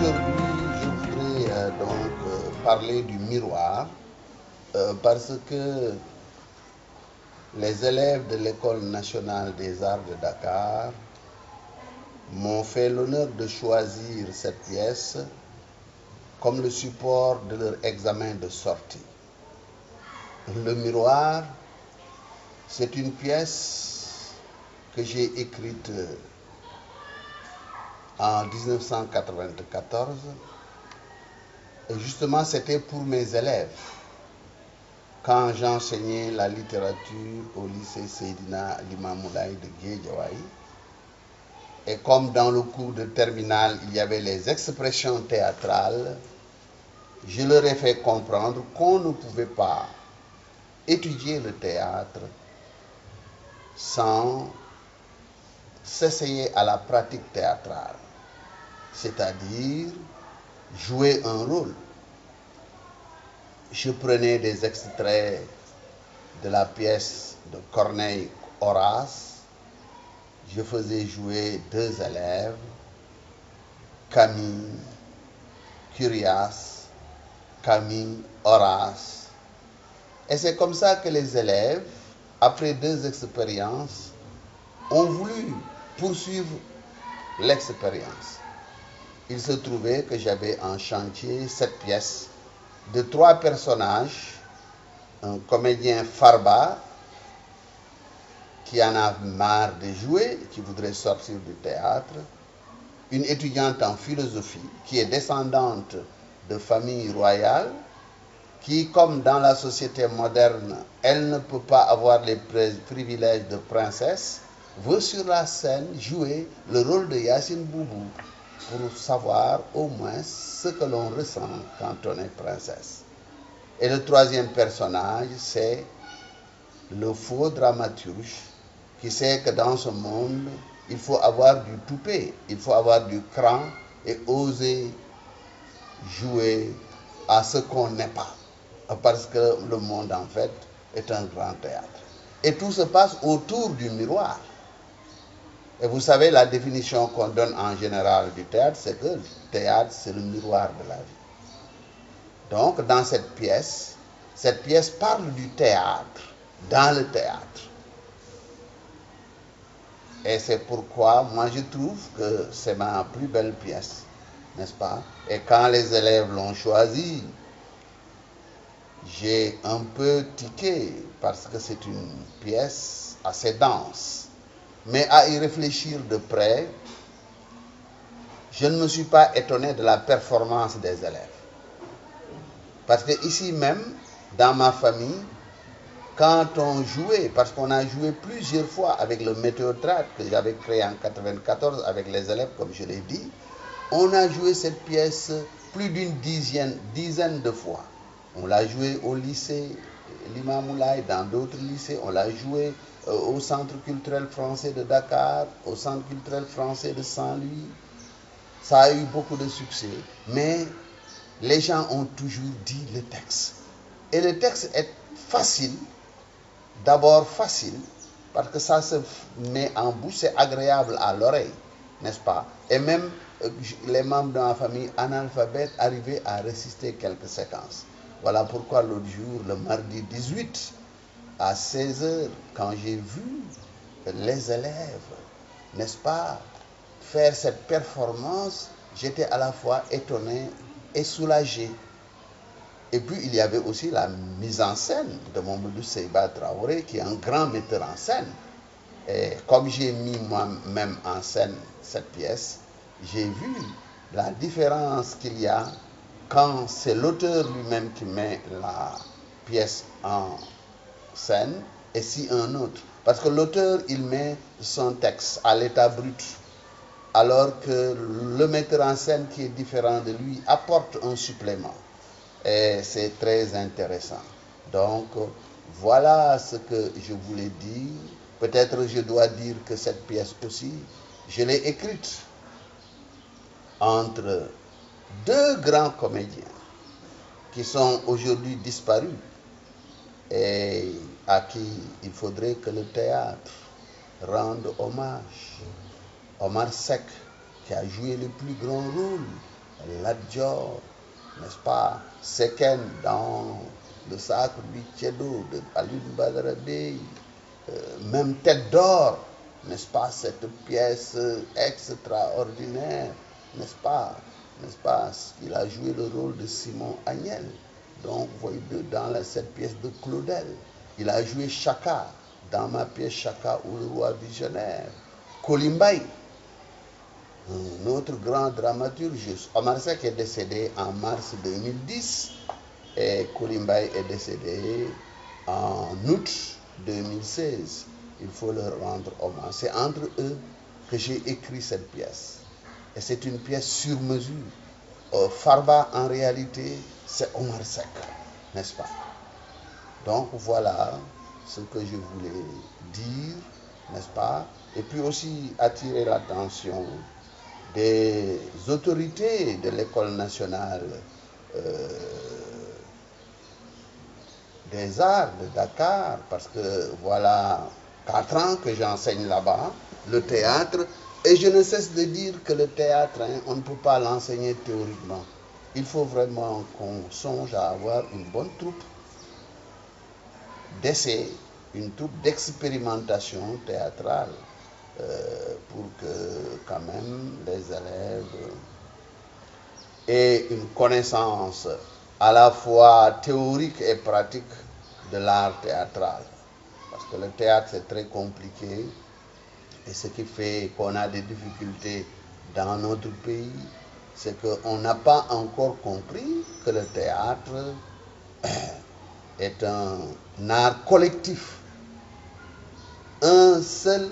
Aujourd'hui, je voudrais parler du miroir parce que les élèves de l'École nationale des arts de Dakar m'ont fait l'honneur de choisir cette pièce comme le support de leur examen de sortie. Le miroir, c'est une pièce que j'ai écrite en 1994 et justement c'était pour mes élèves quand j'enseignais la littérature au lycée Seydina Limamou Laye de Guédiawaye. Et comme dans le cours de terminale, il y avait les expressions théâtrales, je leur ai fait comprendre qu'on ne pouvait pas étudier le théâtre sans s'essayer à la pratique théâtrale, c'est-à-dire jouer un rôle. Je prenais des extraits de la pièce de Corneille Horace. Je faisais jouer deux élèves, Camille, Curiace, Camille, Horace. Et c'est comme ça que les élèves, après deux expériences, ont voulu poursuivre l'expérience. Il se trouvait que j'avais en chantier cette pièce de trois personnages, un comédien Farba, qui en a marre de jouer, qui voudrait sortir du théâtre, une étudiante en philosophie qui est descendante de famille royale, qui, comme dans la société moderne, elle ne peut pas avoir les privilèges de princesse, veut sur la scène jouer le rôle de Yacine Boubou pour savoir au moins ce que l'on ressent quand on est princesse. Et le troisième personnage, c'est le faux dramaturge qui sait que dans ce monde, il faut avoir du toupet, il faut avoir du cran et oser jouer à ce qu'on n'est pas. Parce que le monde, en fait, est un grand théâtre. Et tout se passe autour du miroir. Et vous savez, la définition qu'on donne en général du théâtre, c'est que le théâtre, c'est le miroir de la vie. Donc, dans cette pièce parle du théâtre, dans le théâtre. Et c'est pourquoi, moi, je trouve que c'est ma plus belle pièce, n'est-ce pas? Et quand les élèves l'ont choisie, j'ai un peu tiqué parce que c'est une pièce assez dense. Mais à y réfléchir de près, je ne me suis pas étonné de la performance des élèves. Parce que ici même, dans ma famille, quand on jouait, parce qu'on a joué plusieurs fois avec le Météotrate que j'avais créé en 1994 avec les élèves, comme je l'ai dit, on a joué cette pièce plus d'une dizaine de fois. On l'a joué au lycée Limamou Laye, dans d'autres lycées, on l'a joué au Centre culturel français de Dakar, au Centre culturel français de Saint-Louis. Ça a eu beaucoup de succès, mais les gens ont toujours dit le texte. Et le texte est facile, d'abord facile, parce que ça se met en bouche, c'est agréable à l'oreille, n'est-ce pas? Et même les membres de ma famille analphabètes arrivaient à résister quelques séquences. Voilà pourquoi l'autre jour, le mardi 18, à 16h, quand j'ai vu les élèves, n'est-ce pas, faire cette performance, j'étais à la fois étonné et soulagé. Et puis il y avait aussi la mise en scène de Mamadou Seyba Traoré, qui est un grand metteur en scène. Et comme j'ai mis moi-même en scène cette pièce, j'ai vu la différence qu'il y a quand c'est l'auteur lui-même qui met la pièce en scène et si un autre. Parce que l'auteur, il met son texte à l'état brut, alors que le metteur en scène qui est différent de lui apporte un supplément. Et c'est très intéressant. Donc, voilà ce que je voulais dire. Peut-être je dois dire que cette pièce aussi, je l'ai écrite entre deux grands comédiens qui sont aujourd'hui disparus et à qui il faudrait que le théâtre rende hommage. Omar Seck, qui a joué le plus grand rôle Lat Dior, n'est-ce pas, Seken dans le Sacre du Ceddo de Alioune Badara Bey, même Tête d'Or, n'est-ce pas, cette pièce extraordinaire, n'est-ce pas, il a joué le rôle de Simon Agnel, donc vous voyez cette pièce de Claudel, il a joué Chaka dans ma pièce Chaka ou le roi visionnaire, Kolimbay, un autre grand dramaturge. Omar Seck est décédé en mars 2010 et Kolimbay est décédé en août 2016. Il faut leur rendre hommage. C'est entre eux que j'ai écrit cette pièce. Et c'est une pièce sur mesure. Farba, en réalité, c'est Omar Seck, n'est-ce pas? Donc voilà ce que je voulais dire, n'est-ce pas? Et puis aussi attirer l'attention des autorités de l'École nationale des arts de Dakar, parce que voilà 4 ans que j'enseigne là-bas, le théâtre, et je ne cesse de dire que le théâtre, on ne peut pas l'enseigner théoriquement. Il faut vraiment qu'on songe à avoir une bonne troupe d'essai, une troupe d'expérimentation théâtrale, pour que quand même les élèves aient une connaissance à la fois théorique et pratique de l'art théâtral. Parce que le théâtre c'est très compliqué et ce qui fait qu'on a des difficultés dans notre pays, c'est qu'on n'a pas encore compris que le théâtre est un art collectif. Un seul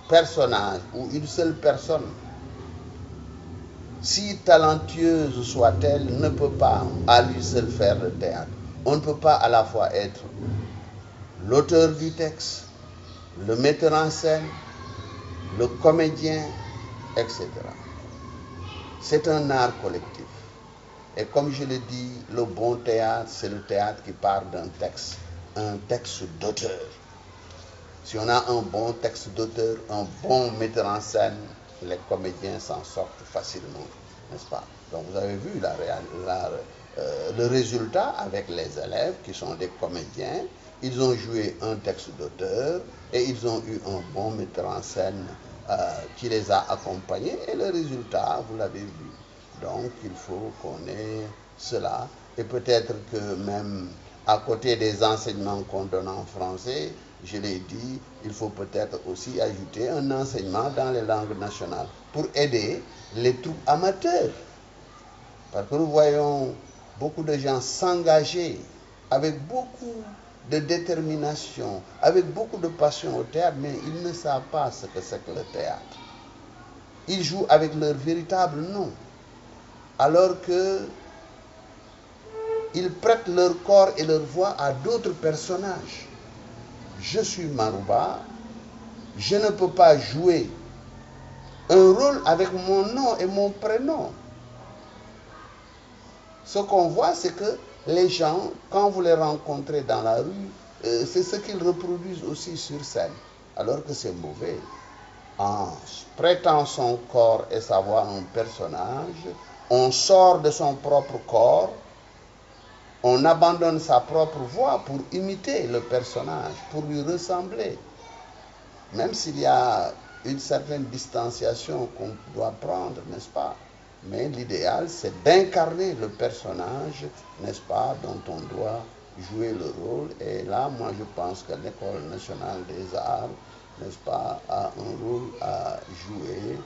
personnage ou une seule personne, si talentueuse soit-elle, ne peut pas à lui seul faire le théâtre. On ne peut pas à la fois être l'auteur du texte, le metteur en scène, le comédien, etc. C'est un art collectif. Et comme je le dis, le bon théâtre, c'est le théâtre qui part d'un texte, un texte d'auteur. Si on a un bon texte d'auteur, un bon metteur en scène, les comédiens s'en sortent facilement, n'est-ce pas? Donc vous avez vu le résultat avec les élèves qui sont des comédiens. Ils ont joué un texte d'auteur et ils ont eu un bon metteur en scène qui les a accompagnés. Et le résultat, vous l'avez vu. Donc il faut qu'on ait cela. Et peut-être que même à côté des enseignements qu'on donne en français, je l'ai dit, il faut peut-être aussi ajouter un enseignement dans les langues nationales pour aider les troupes amateurs. Parce que nous voyons beaucoup de gens s'engager avec beaucoup de détermination, avec beaucoup de passion au théâtre, mais ils ne savent pas ce que c'est que le théâtre. Ils jouent avec leur véritable nom, alors que ils prêtent leur corps et leur voix à d'autres personnages. Je suis Marouba, je ne peux pas jouer un rôle avec mon nom et mon prénom. Ce qu'on voit, c'est que les gens, quand vous les rencontrez dans la rue, c'est ce qu'ils reproduisent aussi sur scène, alors que c'est mauvais. En prêtant son corps et sa voix à un personnage, on sort de son propre corps, on abandonne sa propre voix pour imiter le personnage, pour lui ressembler. Même s'il y a une certaine distanciation qu'on doit prendre, n'est-ce pas? Mais l'idéal, c'est d'incarner le personnage, n'est-ce pas, dont on doit jouer le rôle. Et là, moi, je pense que l'École nationale des arts, n'est-ce pas, a un rôle à jouer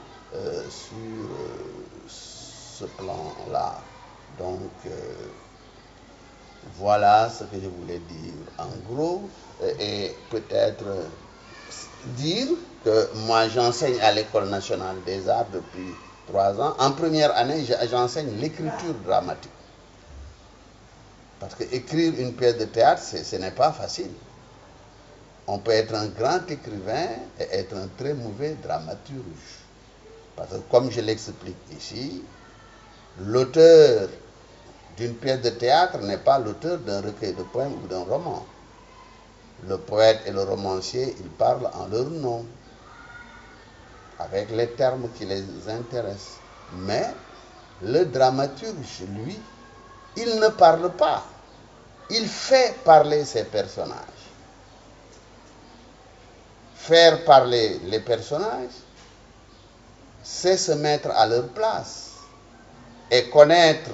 sur ce plan-là. Donc, voilà ce que je voulais dire en gros. Et peut-être dire que moi, j'enseigne à l'École nationale des arts depuis 3 ans. En première année, j'enseigne l'écriture dramatique. Parce que écrire une pièce de théâtre, ce n'est pas facile. On peut être un grand écrivain et être un très mauvais dramaturge. Parce que comme je l'explique ici, l'auteur d'une pièce de théâtre n'est pas l'auteur d'un recueil de poèmes ou d'un roman. Le poète et le romancier, ils parlent en leur nom. avec les termes qui les intéressent. Mais le dramaturge, lui, il ne parle pas. Il fait parler ses personnages. Faire parler les personnages, c'est se mettre à leur place et connaître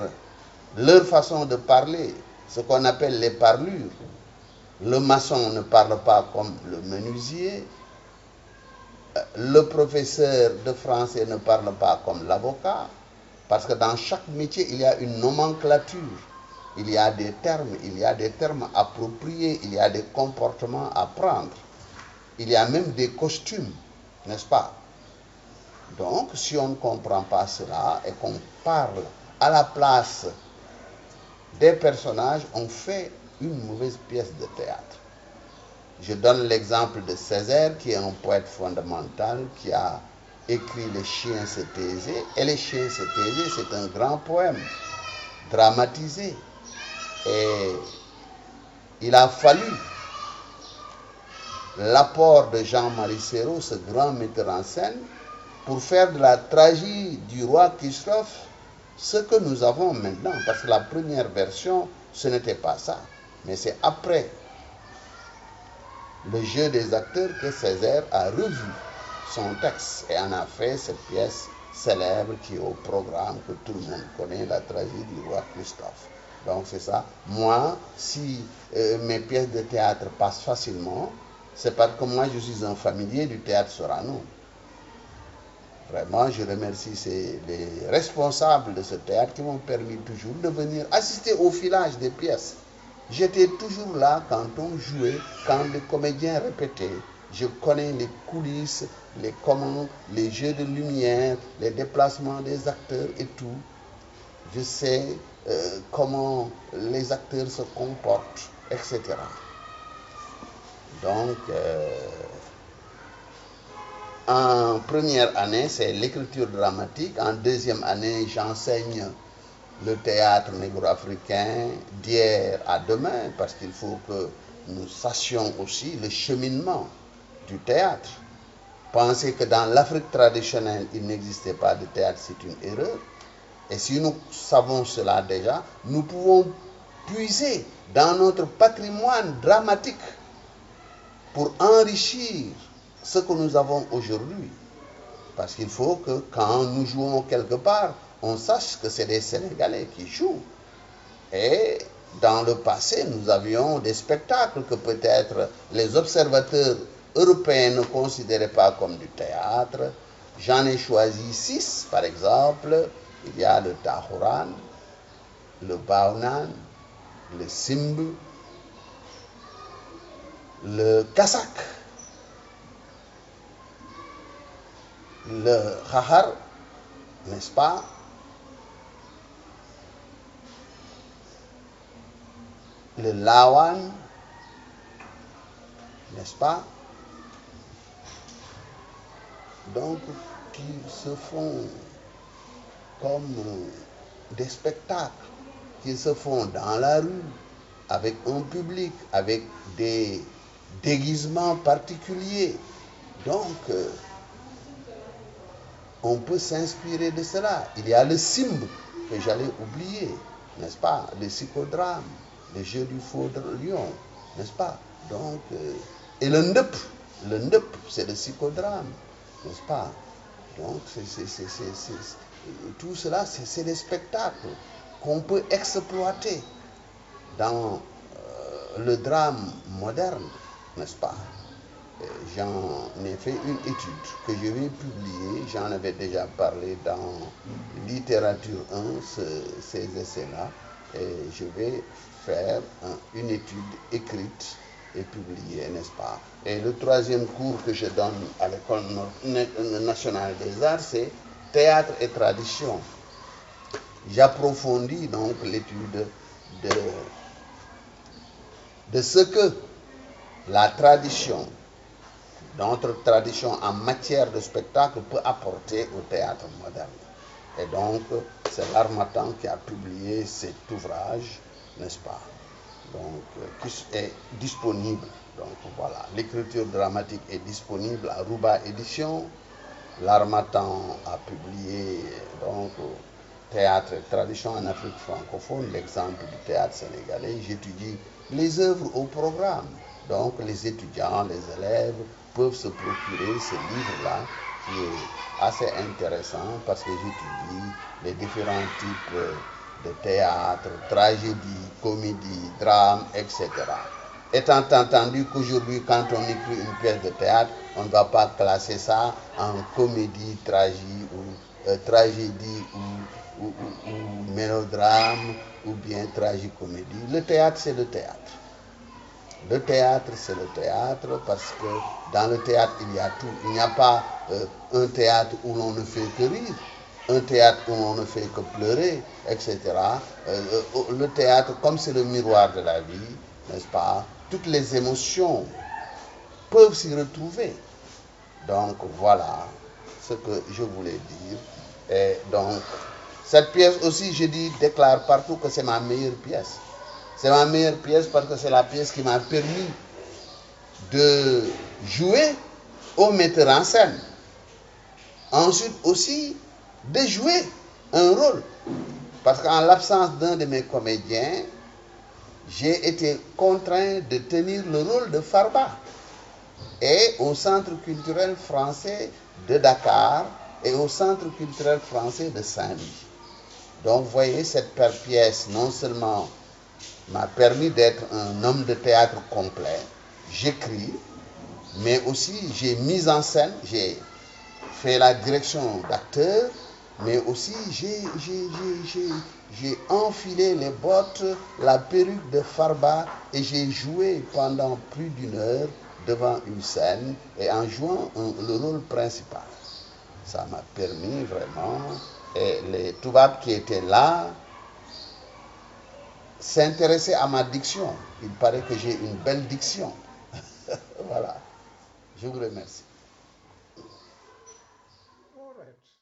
leur façon de parler, ce qu'on appelle les parlures. Le maçon ne parle pas comme le menuisier. Le professeur de français ne parle pas comme l'avocat. Parce que dans chaque métier, il y a une nomenclature. Il y a des termes appropriés, il y a des comportements à prendre. Il y a même des costumes, n'est-ce pas? Donc, si on ne comprend pas cela et qu'on parle à la place des personnages, on fait une mauvaise pièce de théâtre. Je donne l'exemple de Césaire, qui est un poète fondamental, qui a écrit Les chiens se taisaient. Et Les chiens se taisaient, c'est un grand poème dramatisé. Et il a fallu l'apport de Jean-Marie Serrault, ce grand metteur en scène, pour faire de la tragédie du roi Christophe ce que nous avons maintenant. Parce que la première version, ce n'était pas ça. Mais c'est après le jeu des acteurs que Césaire a revu son texte et en a fait cette pièce célèbre qui est au programme, que tout le monde connaît, la tragédie du roi Christophe. Donc c'est ça. Moi, si mes pièces de théâtre passent facilement, c'est parce que moi je suis un familier du théâtre Sorano. Vraiment, je remercie les responsables de ce théâtre qui m'ont permis toujours de venir assister au filage des pièces. J'étais toujours là quand on jouait, quand les comédiens répétaient. Je connais les coulisses, les jeux de lumière, les déplacements des acteurs et tout. Je sais comment les acteurs se comportent, etc. Donc, en première année, c'est l'écriture dramatique. En deuxième année, j'enseigne le théâtre négro-africain d'hier à demain, parce qu'il faut que nous sachions aussi le cheminement du théâtre. Penser que dans l'Afrique traditionnelle, il n'existait pas de théâtre, c'est une erreur. Et si nous savons cela déjà, nous pouvons puiser dans notre patrimoine dramatique pour enrichir ce que nous avons aujourd'hui. Parce qu'il faut que quand nous jouons quelque part, on sache que c'est des Sénégalais qui jouent. Et dans le passé, nous avions des spectacles que peut-être les observateurs européens ne considéraient pas comme du théâtre. J'en ai choisi 6, par exemple. Il y a le Tahoran, le Baonan, le Simbu, le Kasak, le Khahar, n'est-ce pas? Le Lawan, n'est-ce pas? Donc, qui se font comme des spectacles, qui se font dans la rue, avec un public, avec des déguisements particuliers. Donc, on peut s'inspirer de cela. Il y a le Simb, que j'allais oublier, n'est-ce pas? Le psychodrame, le jeu du faux lion, n'est-ce pas? Donc, et le Ndep, c'est le psychodrame, n'est-ce pas? Donc, tout cela, c'est des spectacles qu'on peut exploiter dans le drame moderne, n'est-ce pas? J'en ai fait une étude que je vais publier, j'en avais déjà parlé dans Littérature 1, ces essais-là, et je vais faire une étude écrite et publiée, n'est-ce pas? Et le troisième cours que je donne à l'École nationale des arts, c'est théâtre et tradition. J'approfondis donc l'étude de ce que la tradition, notre tradition en matière de spectacle peut apporter au théâtre moderne. Et donc, c'est l'Harmattan qui a publié cet ouvrage, n'est-ce pas? Donc, qui est disponible. Donc voilà, l'écriture dramatique est disponible à Rouba Édition. L'Harmattan a publié donc Théâtre et tradition en Afrique francophone, l'exemple du théâtre sénégalais. J'étudie les œuvres au programme. Donc les étudiants, les élèves peuvent se procurer ce livre-là qui est assez intéressant parce que j'étudie les différents types de théâtre, tragédie, comédie, drame, etc. Étant entendu qu'aujourd'hui, quand on écrit une pièce de théâtre, on ne va pas classer ça en comédie, tragédie ou mélodrame ou bien tragicomédie. Le théâtre, c'est le théâtre. Le théâtre, c'est le théâtre parce que dans le théâtre, il y a tout. Il n'y a pas un théâtre où l'on ne fait que rire, un théâtre où l'on ne fait que pleurer, etc. Le théâtre, comme c'est le miroir de la vie, n'est-ce pas? Toutes les émotions peuvent s'y retrouver. Donc voilà ce que je voulais dire. Et donc, cette pièce aussi, je déclare partout que c'est ma meilleure pièce. C'est ma meilleure pièce parce que c'est la pièce qui m'a permis de jouer au metteur en scène. Ensuite aussi, de jouer un rôle. Parce qu'en l'absence d'un de mes comédiens, j'ai été contraint de tenir le rôle de Farba. Et au Centre culturel français de Dakar et au Centre culturel français de Saint-Louis. Donc vous voyez, cette pièce non seulement m'a permis d'être un homme de théâtre complet, j'écris, mais aussi j'ai mis en scène, j'ai fait la direction d'acteur, mais aussi j'ai enfilé les bottes, la perruque de Farba et j'ai joué pendant plus d'une heure devant une scène et en jouant le rôle principal. Ça m'a permis vraiment, et les Toubabs qui étaient là s'intéressaient à ma diction. Il paraît que j'ai une belle diction. Voilà, je vous remercie.